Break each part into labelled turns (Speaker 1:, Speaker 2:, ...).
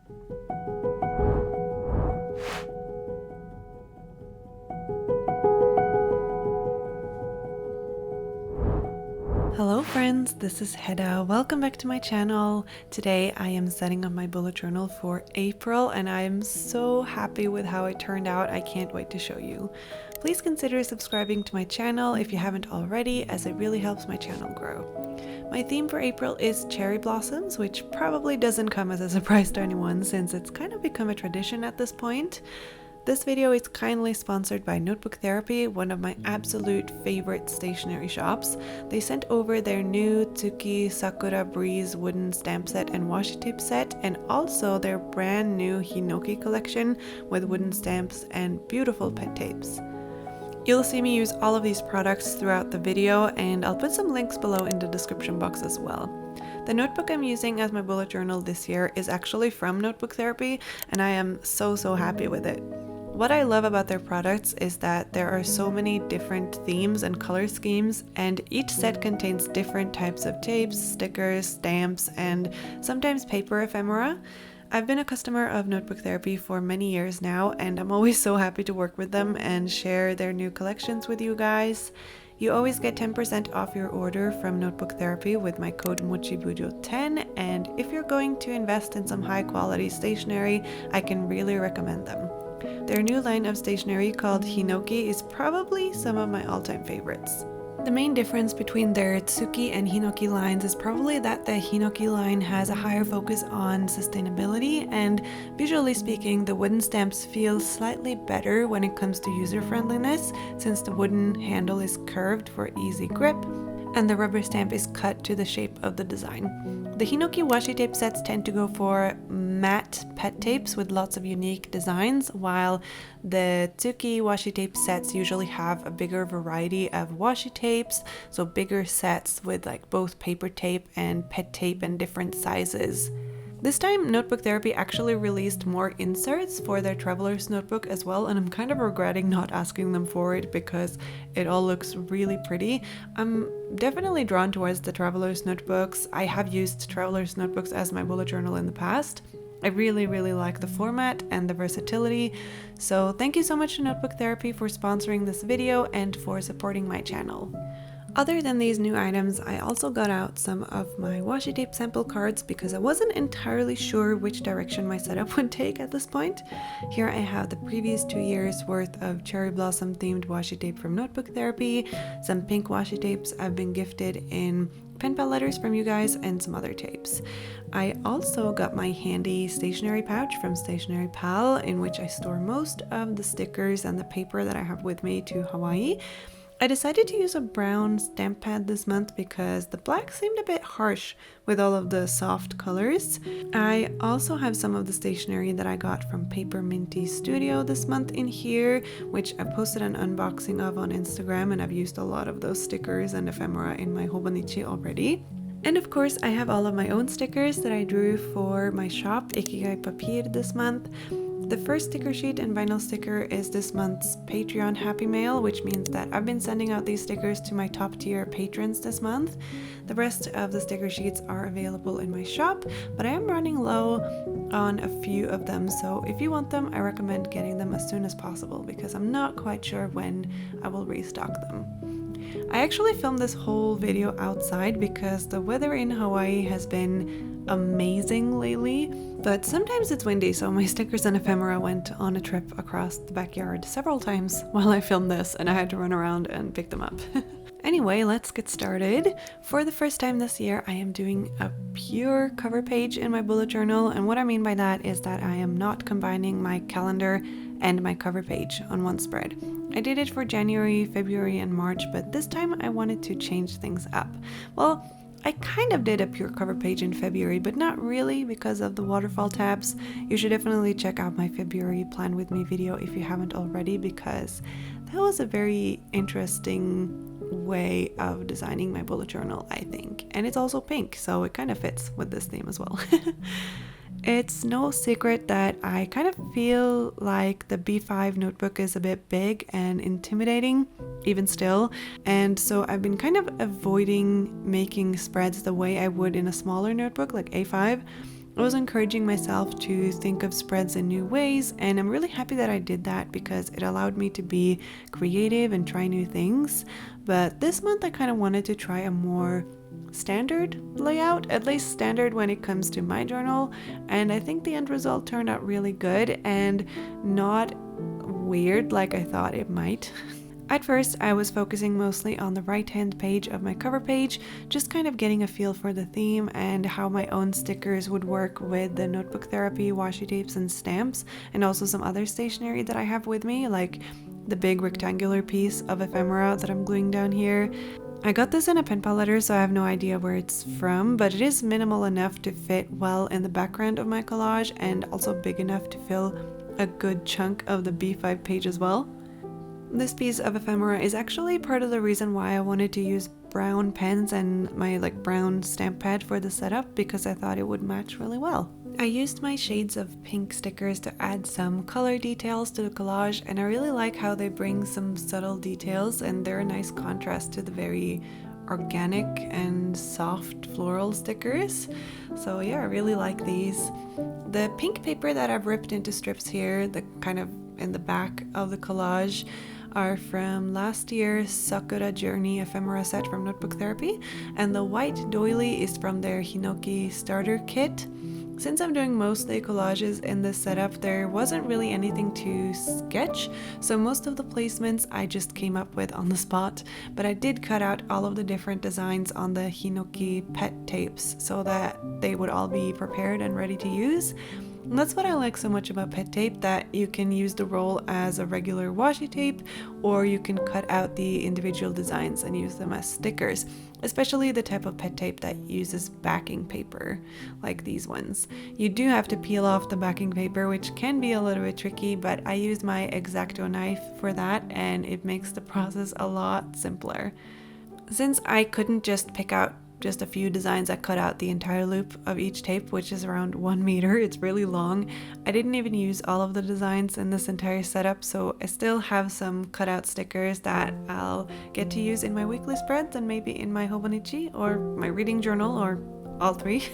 Speaker 1: Hello friends, this is Hedda. Welcome back to my channel. Today I am setting up my bullet journal for April and I am so happy with how it turned out. I can't wait to show you. Please consider subscribing to my channel if you haven't already, as it really helps my channel grow. My theme for April is cherry blossoms, which probably doesn't come as a surprise to anyone since it's kind of become a tradition at this point. This video is kindly sponsored by Notebook Therapy, one of my absolute favorite stationery shops. They sent over their new Tsuki Sakura Breeze wooden stamp set and washi tape set, and also their brand new Hinoki collection with wooden stamps and beautiful pet tapes. You'll see me use all of these products throughout the video, and I'll put some links below in the description box as well. The notebook I'm using as my bullet journal this year is actually from Notebook Therapy, and I am so happy with it. What I love about their products is that there are so many different themes and color schemes, and each set contains different types of tapes, stickers, stamps, and sometimes paper ephemera. I've been a customer of Notebook Therapy for many years now, and I'm always so happy to work with them and share their new collections with you guys. You always get 10% off your order from Notebook Therapy with my code mochibujo10, and if you're going to invest in some high quality stationery, I can really recommend them. Their new line of stationery called Hinoki is probably some of my all-time favorites. The main difference between their Tsuki and Hinoki lines is probably that the Hinoki line has a higher focus on sustainability, and visually speaking, the wooden stamps feel slightly better when it comes to user-friendliness, since the wooden handle is curved for easy grip, and the rubber stamp is cut to the shape of the design. The Hinoki washi tape sets tend to go for matte pet tapes with lots of unique designs, while the Tsuki washi tape sets usually have a bigger variety of washi tapes, so bigger sets with like both paper tape and pet tape and different sizes. This time, Notebook Therapy actually released more inserts for their Traveler's Notebook as well, and I'm kind of regretting not asking them for it because it all looks really pretty. I'm definitely drawn towards the Traveler's Notebooks. I have used Traveler's Notebooks as my bullet journal in the past. I really like the format and the versatility, so thank you so much to Notebook Therapy for sponsoring this video and for supporting my channel. Other than these new items, I also got out some of my washi tape sample cards because I wasn't entirely sure which direction my setup would take at this point. Here I have the previous 2 years worth of cherry blossom themed washi tape from Notebook Therapy, some pink washi tapes I've been gifted in pen pal letters from you guys, and some other tapes. I also got my handy stationery pouch from Stationery Pal, in which I store most of the stickers and the paper that I have with me to Hawaii. I decided to use a brown stamp pad this month because the black seemed a bit harsh with all of the soft colors. I also have some of the stationery that I got from Paper Minty Studio this month in here, which I posted an unboxing of on Instagram, and I've used a lot of those stickers and ephemera in my Hobonichi already. And of course, I have all of my own stickers that I drew for my shop, Ikigai Papier, this month. The first sticker sheet and vinyl sticker is this month's Patreon Happy Mail, which means that I've been sending out these stickers to my top tier patrons this month. The rest of the sticker sheets are available in my shop, but I am running low on a few of them, so if you want them, I recommend getting them as soon as possible because I'm not quite sure when I will restock them. I actually filmed this whole video outside because the weather in Hawaii has been amazing lately, but sometimes it's windy, so my stickers and ephemera went on a trip across the backyard several times while I filmed this, and I had to run around and pick them up. Anyway, let's get started. For the first time this year, I am doing a pure cover page in my bullet journal, and what I mean by that is that I am not combining my calendar and my cover page on one spread. I did it for January, February, and March, but this time I wanted to change things up. Well, I kind of did a pure cover page in February, but not really because of the waterfall tabs. You should definitely check out my February Plan With Me video if you haven't already, because that was a very interesting way of designing my bullet journal, I think. And it's also pink, so it kind of fits with this theme as well. It's no secret that I kind of feel like the B5 notebook is a bit big and intimidating, even still, and so I've been kind of avoiding making spreads the way I would in a smaller notebook like A5. I was encouraging myself to think of spreads in new ways, and I'm really happy that I did that because it allowed me to be creative and try new things. But this month I kind of wanted to try a more standard layout, at least standard when it comes to my journal, and I think the end result turned out really good and not weird like I thought it might. At first, I was focusing mostly on the right-hand page of my cover page, just kind of getting a feel for the theme and how my own stickers would work with the notebook therapy, washi tapes, and stamps, and also some other stationery that I have with me, like the big rectangular piece of ephemera that I'm gluing down here. I got this in a pen pal letter, so I have no idea where it's from, but it is minimal enough to fit well in the background of my collage and also big enough to fill a good chunk of the B5 page as well. This piece of ephemera is actually part of the reason why I wanted to use brown pens and my brown stamp pad for the setup, because I thought it would match really well. I used my shades of pink stickers to add some color details to the collage, and I really like how they bring some subtle details and they're a nice contrast to the very organic and soft floral stickers. So yeah, I really like these. The pink paper that I've ripped into strips here, the kind of in the back of the collage, are from last year's Sakura Journey ephemera set from Notebook Therapy, and the white doily is from their Hinoki starter kit. Since I'm doing mostly collages in this setup, there wasn't really anything to sketch, so most of the placements I just came up with on the spot, but I did cut out all of the different designs on the Hinoki pet tapes so that they would all be prepared and ready to use. And that's what I like so much about pet tape, that you can use the roll as a regular washi tape, or you can cut out the individual designs and use them as stickers, especially the type of pet tape that uses backing paper, like these ones. You do have to peel off the backing paper, which can be a little bit tricky, but I use my X-Acto knife for that, and it makes the process a lot simpler. Since I couldn't just pick out just a few designs, I cut out the entire loop of each tape, which is around 1 meter. It's really long. I didn't even use all of the designs in this entire setup, so I still have some cutout stickers that I'll get to use in my weekly spreads and maybe in my Hobonichi or my reading journal, or all three.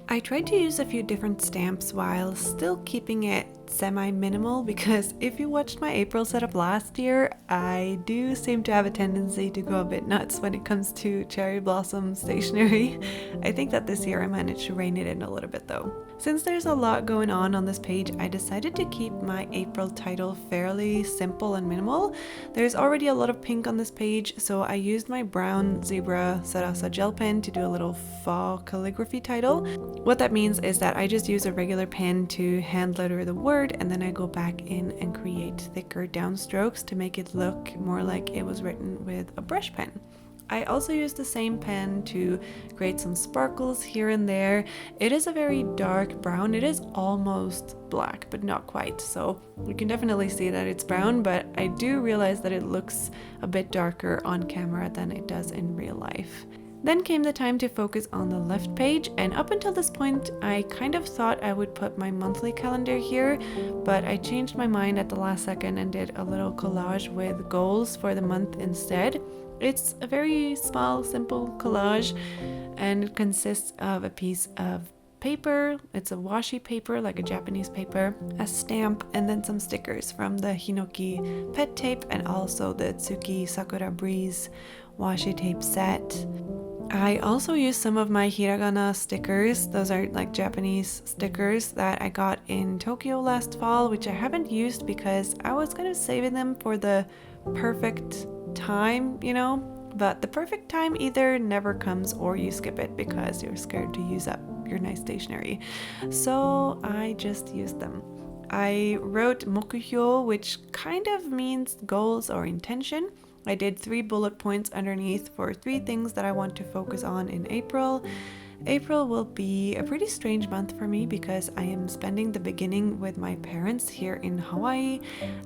Speaker 1: I tried to use a few different stamps while still keeping it semi-minimal, because if you watched my April setup last year, I do seem to have a tendency to go a bit nuts when it comes to cherry blossom stationery. I think that this year I managed to rein it in a little bit though. Since there's a lot going on this page, I decided to keep my April title fairly simple and minimal. There's already a lot of pink on this page, so I used my brown zebra Sarasa gel pen to do a little fall calligraphy title. What that means is that I just use a regular pen to hand letter the word, and then I go back in and create thicker downstrokes to make it look more like it was written with a brush pen. I also use the same pen to create some sparkles here and there. It is a very dark brown. It is almost black, but not quite. So you can definitely see that it's brown, but I do realize that it looks a bit darker on camera than it does in real life. Then came the time to focus on the left page, and up until this point I kind of thought I would put my monthly calendar here, but I changed my mind at the last second and did a little collage with goals for the month instead. It's a very small, simple collage, and it consists of a piece of paper. It's a washi paper, like a Japanese paper, a stamp, and then some stickers from the Hinoki pet tape and also the Tsuki Sakura Breeze washi tape set. I also used some of my hiragana stickers. Those are like Japanese stickers that I got in Tokyo last fall, which I haven't used because I was kind of saving them for the perfect time, but the perfect time either never comes or you skip it because you're scared to use up your nice stationery. So I just used them. I wrote mochibujo, which kind of means goals or intention. I did 3 bullet points underneath for 3 things that I want to focus on in April. April will be a pretty strange month for me because I am spending the beginning with my parents here in Hawaii,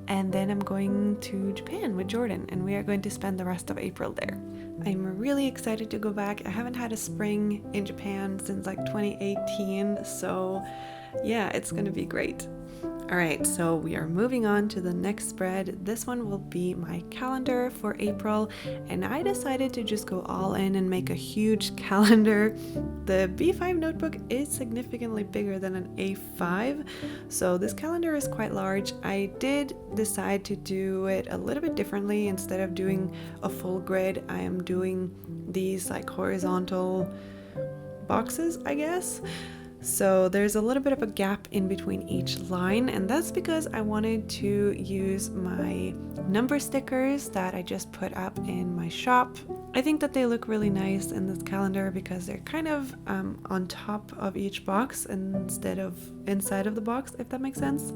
Speaker 1: and then I'm going to Japan with Jordan, and we are going to spend the rest of April there. I'm really excited to go back. I haven't had a spring in Japan since 2018, so yeah, it's gonna be great. Alright, so we are moving on to the next spread. This one will be my calendar for April, and I decided to just go all in and make a huge calendar. The B5 notebook is significantly bigger than an A5, so this calendar is quite large. I did decide to do it a little bit differently. Instead of doing a full grid, I am doing these like horizontal boxes, I guess. So there's a little bit of a gap in between each line, and that's because I wanted to use my number stickers that I just put up in my shop. I think that they look really nice in this calendar because they're kind of on top of each box instead of inside of the box, if that makes sense.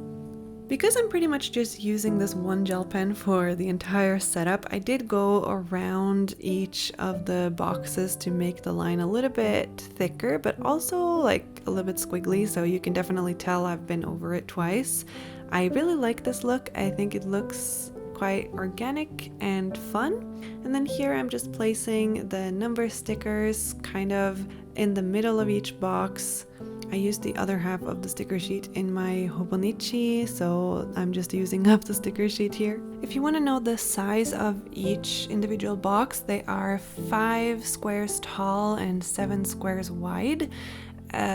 Speaker 1: Because I'm pretty much just using this one gel pen for the entire setup, I did go around each of the boxes to make the line a little bit thicker, but also like a little bit squiggly, so you can definitely tell I've been over it twice. I really like this look. I think it looks quite organic and fun. And then here I'm just placing the number stickers kind of in the middle of each box. I used the other half of the sticker sheet in my Hobonichi, so I'm just using up the sticker sheet here. If you want to know the size of each individual box, they are 5 squares tall and 7 squares wide.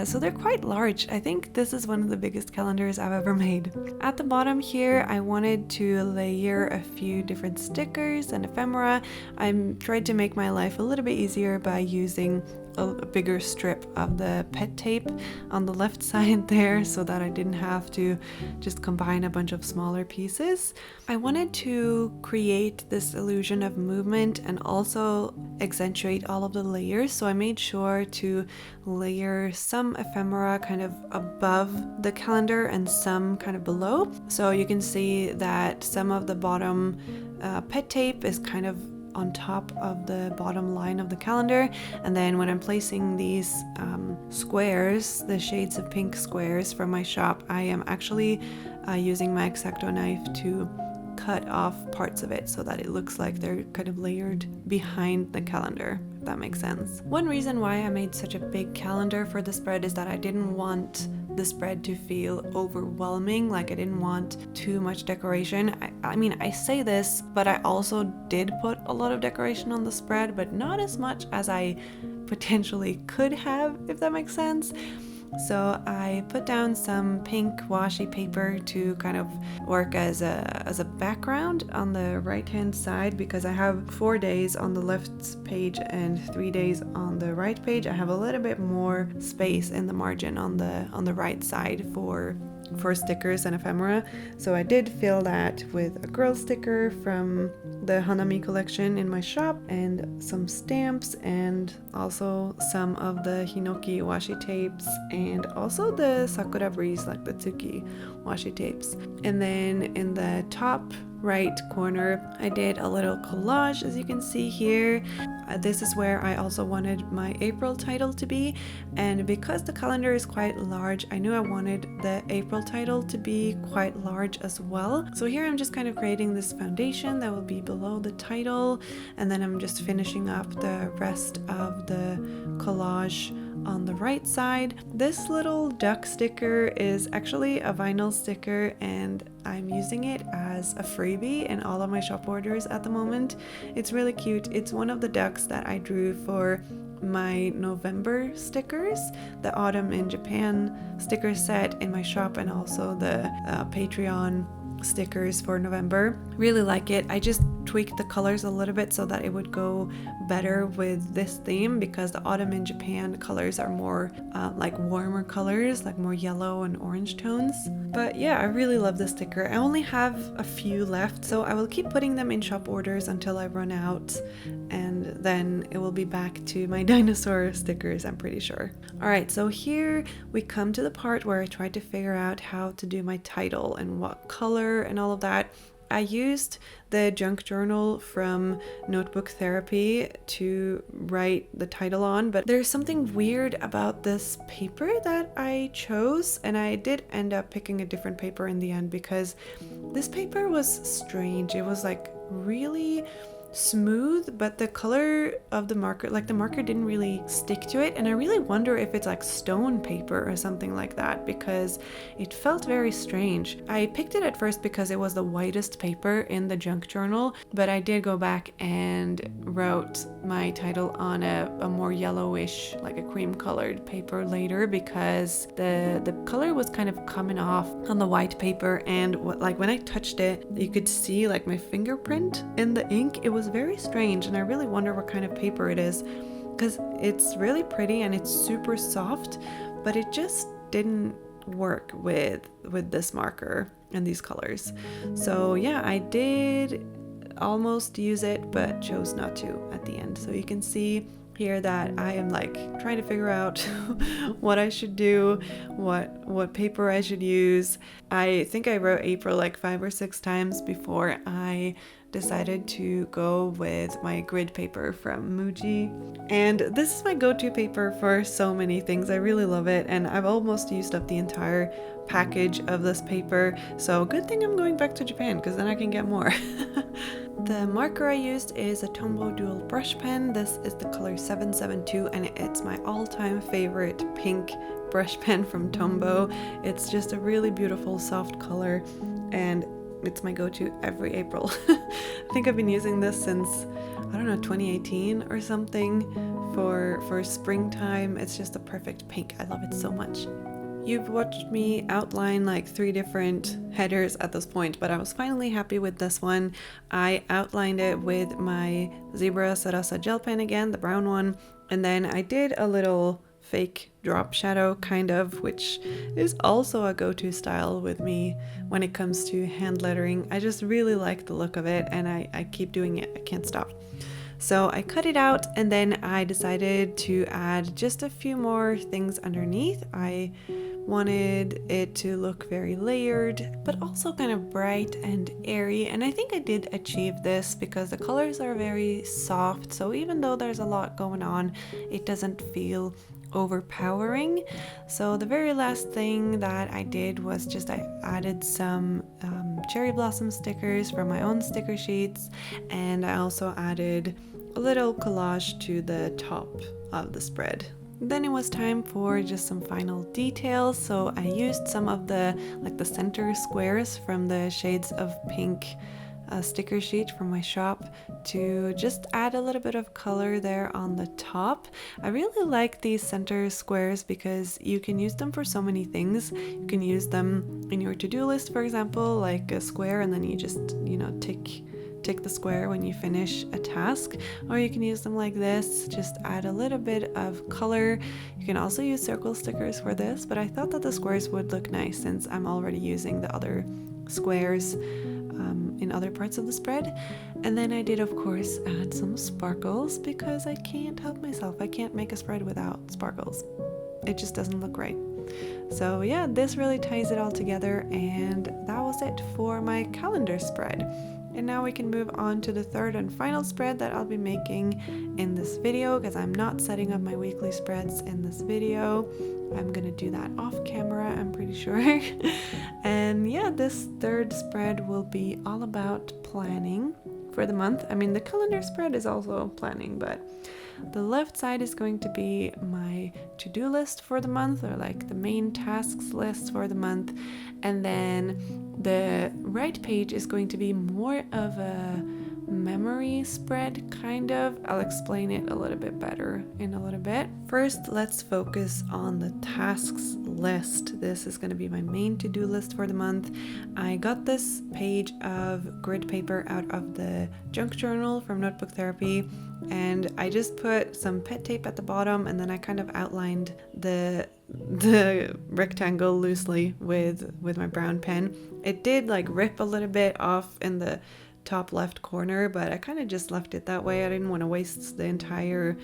Speaker 1: So they're quite large. I think this is one of the biggest calendars I've ever made. At the bottom here, I wanted to layer a few different stickers and ephemera. I tried to make my life a little bit easier by using a bigger strip of the pet tape on the left side there, so that I didn't have to just combine a bunch of smaller pieces. I wanted to create this illusion of movement and also accentuate all of the layers, so I made sure to layer some ephemera kind of above the calendar and some kind of below. So you can see that some of the bottom pet tape is kind of on top of the bottom line of the calendar, and then when I'm placing these squares, the shades of pink squares from my shop, I am actually using my X-Acto knife to cut off parts of it so that it looks like they're kind of layered behind the calendar, if that makes sense. One reason why I made such a big calendar for the spread is that I didn't want the spread to feel overwhelming. Like, I didn't want too much decoration. I mean, I say this, but I also did put a lot of decoration on the spread, but not as much as I potentially could have, if that makes sense. So I put down some pink washi paper to kind of work as a background on the right hand side, because I have 4 days on the left page and 3 days on the right page. I have a little bit more space in the margin on the right side for stickers and ephemera. So I did fill that with a girl sticker from the Hanami collection in my shop, and some stamps, and also some of the Hinoki washi tapes, and also the Sakura Breeze, like the Tsuki washi tapes. And then in the top right corner, I did a little collage, as you can see here. This is where I also wanted my April title to be, and because the calendar is quite large, I knew I wanted the April title to be quite large as well. So here I'm just kind of creating this foundation that will be below the title, and then I'm just finishing up the rest of the collage on the right side. This little duck sticker is actually a vinyl sticker, and I'm using it as a freebie in all of my shop orders at the moment. It's really cute. It's one of the ducks that I drew for my November stickers, the Autumn in Japan sticker set in my shop, and also the Patreon stickers for November. Really like it. I just tweaked the colors a little bit so that it would go better with this theme, because the Autumn in Japan colors are more like warmer colors, like more yellow and orange tones. But yeah, I really love this sticker. I only have a few left, so I will keep putting them in shop orders until I run out, and then it will be back to my dinosaur stickers, I'm pretty sure. Alright, so here we come to the part where I tried to figure out how to do my title and what color and all of that. I used the junk journal from Notebook Therapy to write the title on, but there's something weird about this paper that I chose, and I did end up picking a different paper in the end because this paper was strange. It was like really smooth, but the color of the marker, like the marker didn't really stick to it, and I really wonder if it's like stone paper or something like that, because it felt very strange. I picked it at first because it was the whitest paper in the junk journal, but I did go back and wrote my title on a more yellowish, like a cream colored paper later, because the color was kind of coming off on the white paper, and like when I touched it, you could see like my fingerprint in the ink. It was very strange, and I really wonder what kind of paper it is, because it's really pretty and it's super soft, but it just didn't work with this marker and these colors. So yeah, I did almost use it, but chose not to at the end. So you can see here that I am like trying to figure out what I should do, what paper I should use. I think I wrote April like 5 or 6 times before I decided to go with my grid paper from Muji. And this is my go-to paper for so many things. I really love it, and I've almost used up the entire package of this paper. So good thing I'm going back to Japan, because then I can get more. The marker I used is a Tombow dual brush pen. This is the color 772, and it's my all-time favorite pink brush pen from Tombow. It's just a really beautiful soft color, and it's my go-to every April. I think I've been using this since, I don't know, 2018 or something for springtime. It's just a perfect pink. I love it so much. You've watched me outline like 3 different headers at this point, but I was finally happy with this one. I outlined it with my Zebra Sarasa gel pen again, the brown one, and then I did a little fake drop shadow kind of, which is also a go-to style with me when it comes to hand lettering. I just really like the look of it, and I keep doing it. I can't stop. So I cut it out, and then I decided to add just a few more things underneath. I wanted it to look very layered, but also kind of bright and airy, and I think I did achieve this because the colors are very soft, so even though there's a lot going on, it doesn't feel overpowering. So the very last thing that I did was just I added some cherry blossom stickers from my own sticker sheets, and I also added a little collage to the top of the spread. Then it was time for just some final details, so I used some of the center squares from the shades of pink sticker sheet from my shop to just add a little bit of color there on the top. I really like these center squares because you can use them for so many things. You can use them in your to-do list, for example, like a square, and then you just, tick the square when you finish a task, or you can use them like this, just add a little bit of color. You can also use circle stickers for this, but I thought that the squares would look nice since I'm already using the other squares in other parts of the spread. And then I did, of course, add some sparkles because I can't help myself. I can't make a spread without sparkles. It just doesn't look right. So yeah, this really ties it all together, and that was it for my calendar spread. And now we can move on to the third and final spread that I'll be making in this video, because I'm not setting up my weekly spreads in this video. I'm gonna do that off camera, I'm pretty sure. And yeah, this third spread will be all about planning for the month. I mean, the calendar spread is also planning, but the left side is going to be my to-do list for the month, or like the main tasks list for the month. And then the right page is going to be more of a memory spread, kind of. I'll explain it a little bit better in a little bit. First, let's focus on the tasks list. This is going to be my main to-do list for the month. I got this page of grid paper out of the junk journal from Notebook Therapy, and I just put some pet tape at the bottom, and then I kind of outlined the rectangle loosely with my brown pen. It did like rip a little bit off in the top left corner, but I kind of just left it that way. I didn't want to waste the entire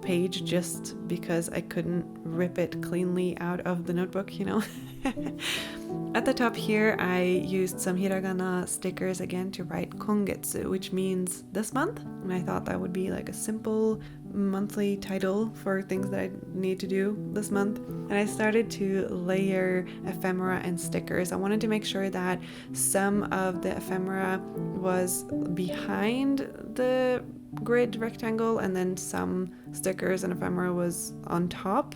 Speaker 1: page just because I couldn't rip it cleanly out of the notebook, At the top here, I used some hiragana stickers again to write kongetsu, which means this month, and I thought that would be like a simple monthly title for things that I need to do this month, and I started to layer ephemera and stickers. I wanted to make sure that some of the ephemera was behind the grid rectangle and then some stickers and ephemera was on top,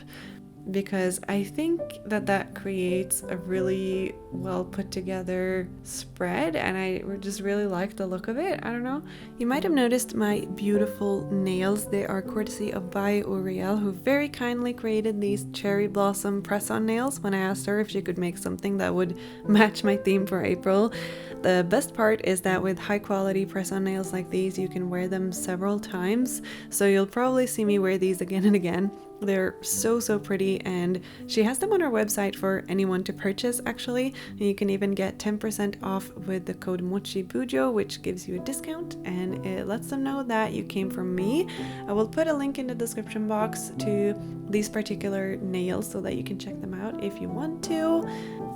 Speaker 1: because I think that creates a really well put together spread, and I just really like the look of it. I don't know. You might have noticed my beautiful nails. They are courtesy of By Uriel, who very kindly created these cherry blossom press-on nails when I asked her if she could make something that would match my theme for April. The best part is that with high quality press-on nails like these, you can wear them several times, so you'll probably see me wear these again and again. They're so pretty, and she has them on her website for anyone to purchase actually. You can even get 10% off with the code mochibujo, which gives you a discount and it lets them know that you came from me. I will put a link in the description box to these particular nails so that you can check them out if you want to.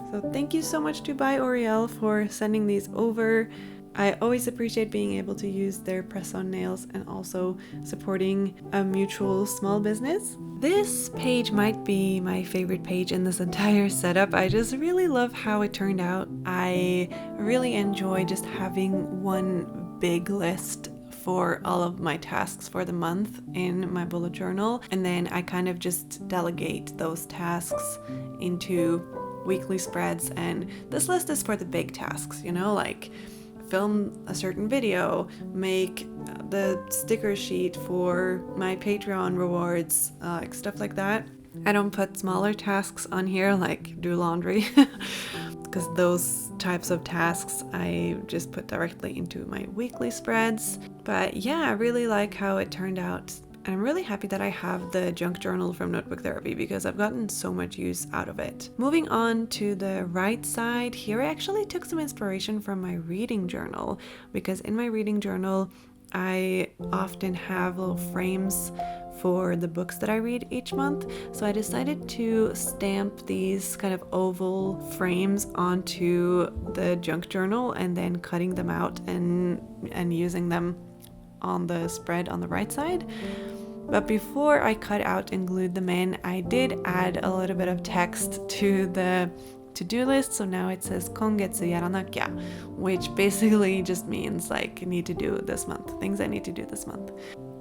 Speaker 1: So thank you so much to By Uriel for sending these over. I always appreciate being able to use their press-on nails and also supporting a mutual small business. This page might be my favorite page in this entire setup. I just really love how it turned out. I really enjoy just having one big list for all of my tasks for the month in my bullet journal, and then I kind of just delegate those tasks into weekly spreads, and this list is for the big tasks, you know, like film a certain video, make the sticker sheet for my Patreon rewards, like stuff like that. I don't put smaller tasks on here like do laundry because those types of tasks I just put directly into my weekly spreads. But yeah, I really like how it turned out. And I'm really happy that I have the junk journal from Notebook Therapy because I've gotten so much use out of it. Moving on to the right side, here I actually took some inspiration from my reading journal, because in my reading journal I often have little frames for the books that I read each month. So I decided to stamp these kind of oval frames onto the junk journal and then cutting them out and using them on the spread on the right side. But before I cut out and glued them in, I did add a little bit of text to the to-do list. So now it says kongetsu yaranakya, which basically just means like need to do this month, things I need to do this month.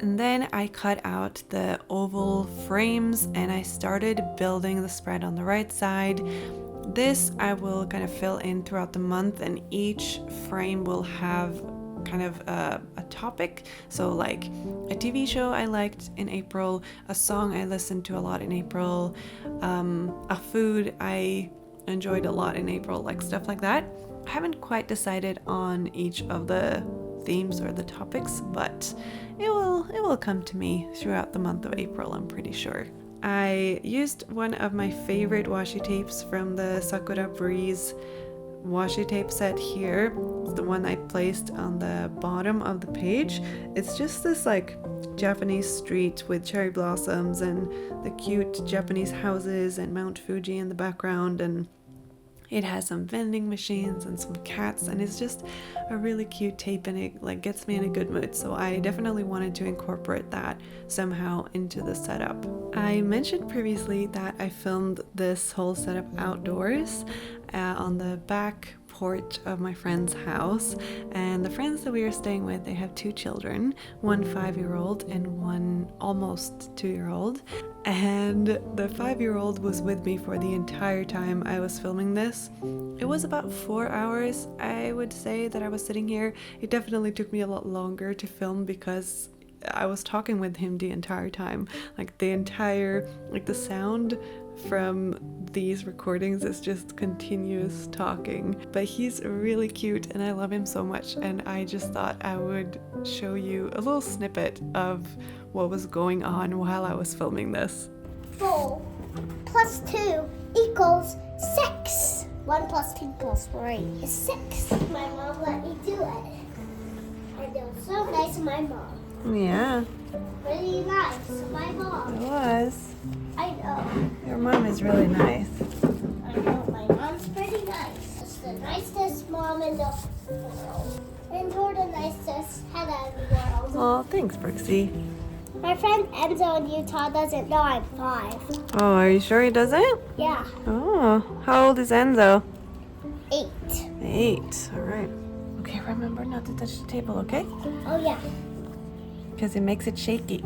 Speaker 1: And then I cut out the oval frames and I started building the spread on the right side. This I will kind of fill in throughout the month, and each frame will have kind of a topic. So like a TV show I liked in April, a song I listened to a lot in April, a food I enjoyed a lot in April, like stuff like that. I haven't quite decided on each of the themes or the topics, but it will come to me throughout the month of April, I'm pretty sure. I used one of my favorite washi tapes from the Sakura Breeze washi tape set here. It's the one I placed on the bottom of the page. It's just this like Japanese street with cherry blossoms and the cute Japanese houses and Mount Fuji in the background, and it has some vending machines and some cats, and it's just a really cute tape, and it like gets me in a good mood. So I definitely wanted to incorporate that somehow into the setup. I mentioned previously that I filmed this whole setup outdoors on the back porch of my friend's house, and the friends that we were staying with, they have two children, one 5-year-old and one almost 2-year-old, and the 5-year-old was with me for the entire time I was filming this. It was about 4 hours, I would say, that I was sitting here. It definitely took me a lot longer to film because I was talking with him the entire time. Like the sound from these recordings is just continuous talking. But he's really cute and I love him so much, and I just thought I would show you a little snippet of what was going on while I was filming this.
Speaker 2: 4 plus 2 equals 6. 1 plus 2 plus 3 is 6. My mom let me do it. And it was so nice of my mom.
Speaker 1: Yeah.
Speaker 2: Really nice of my mom.
Speaker 1: It was.
Speaker 2: I know.
Speaker 1: Your mom is really nice.
Speaker 2: I know, my mom's pretty nice. It's the nicest mom in the world. And you're the nicest Hedda in the world.
Speaker 1: Oh, thanks, Brooksy.
Speaker 2: My friend Enzo in Utah doesn't know I'm 5.
Speaker 1: Oh, are you sure he doesn't?
Speaker 2: Yeah.
Speaker 1: Oh, how old is Enzo?
Speaker 2: 8.
Speaker 1: 8. All right. Okay, remember not to touch the table, okay?
Speaker 2: Oh yeah.
Speaker 1: Because it makes it shaky.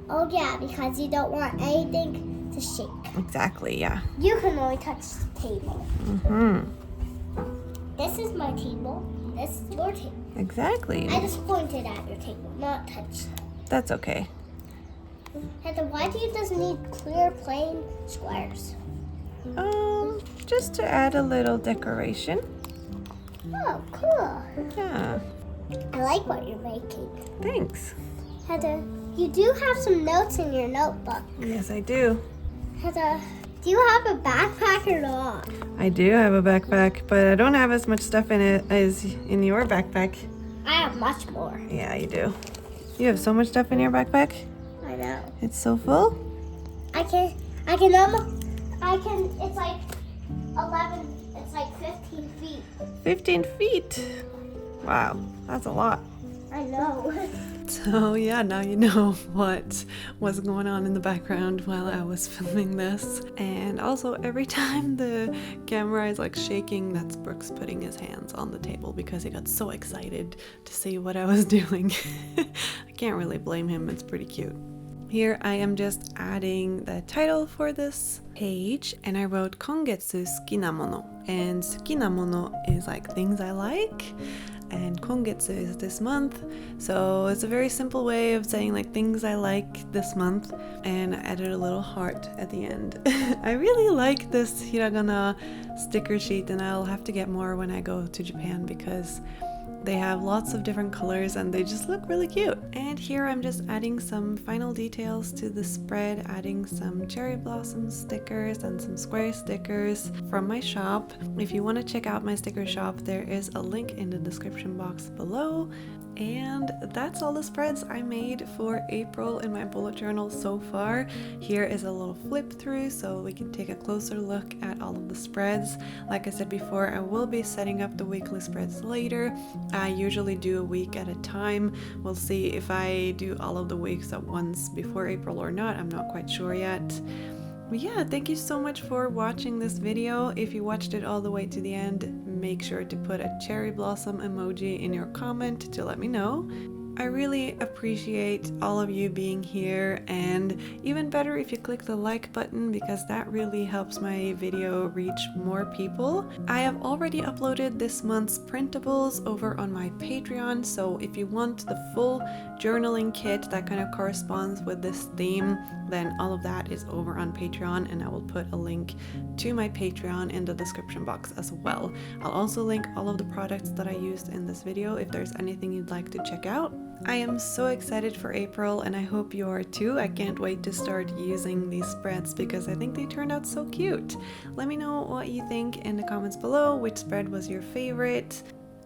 Speaker 2: Oh yeah, because you don't want anything to shake.
Speaker 1: Exactly, yeah.
Speaker 2: You can only touch the table.
Speaker 1: Mm-hmm.
Speaker 2: This is my table. This is your table.
Speaker 1: Exactly.
Speaker 2: I just pointed at your table, not touched it.
Speaker 1: That's okay.
Speaker 2: Hedda, why do you just need clear, plain squares?
Speaker 1: Just to add a little decoration.
Speaker 2: Oh, cool.
Speaker 1: Yeah.
Speaker 2: I like what you're making.
Speaker 1: Thanks.
Speaker 2: Hedda, you do have some notes in your notebook.
Speaker 1: Yes, I do.
Speaker 2: Hedda, do you have a backpack or not?
Speaker 1: I do have a backpack, but I don't have as much stuff in it as in your backpack.
Speaker 2: I have much more.
Speaker 1: Yeah, you do. You have so much stuff in your backpack?
Speaker 2: I know.
Speaker 1: It's so full?
Speaker 2: it's like 15 feet.
Speaker 1: 15 feet. Wow, that's a lot.
Speaker 2: I know.
Speaker 1: So yeah, now you know what was going on in the background while I was filming this. And also every time the camera is like shaking, that's Brooks putting his hands on the table because he got so excited to see what I was doing. I can't really blame him, it's pretty cute. Here I am just adding the title for this page, and I wrote Kongetsu suki na mono. And suki na mono is like things I like, and kongetsu is this month. So it's a very simple way of saying like things I like this month, and I added a little heart at the end. I really like this hiragana sticker sheet, and I'll have to get more when I go to Japan because they have lots of different colors and they just look really cute. And here I'm just adding some final details to the spread, adding some cherry blossom stickers and some square stickers from my shop. If you want to check out my sticker shop, there is a link in the description box below. And that's all the spreads I made for April in my bullet journal so far. Here is a little flip through so we can take a closer look at all of the spreads. Like I said before, I will be setting up the weekly spreads later. I usually do a week at a time. We'll see if I do all of the weeks at once before April or not. I'm not quite sure yet. But yeah, thank you so much for watching this video. If you watched it all the way to the end, make sure to put a cherry blossom emoji in your comment to let me know. I really appreciate all of you being here, and even better if you click the like button because that really helps my video reach more people. I have already uploaded this month's printables over on my Patreon, so if you want the full journaling kit that kind of corresponds with this theme, then all of that is over on Patreon, and I will put a link to my Patreon in the description box as well. I'll also link all of the products that I used in this video if there's anything you'd like to check out. I am so excited for April, and I hope you are too. I can't wait to start using these spreads because I think they turned out so cute. Let me know what you think in the comments below, which spread was your favorite,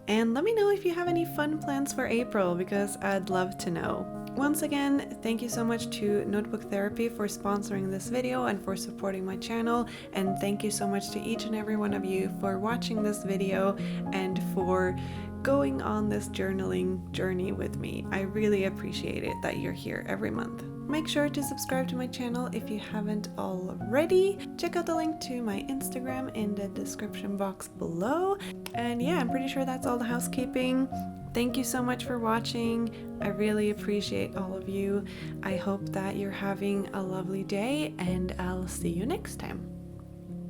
Speaker 1: and let me know if you have any fun plans for April because I'd love to know. Once again, thank you so much to Notebook Therapy for sponsoring this video and for supporting my channel, and thank you so much to each and every one of you for watching this video and for going on this journaling journey with me. I really appreciate it that you're here every month. Make sure to subscribe to my channel if you haven't already. Check out the link to my Instagram in the description box below. And yeah, I'm pretty sure that's all the housekeeping. Thank you so much for watching. I really appreciate all of you. I hope that you're having a lovely day, and I'll see you next time.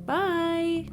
Speaker 1: Bye!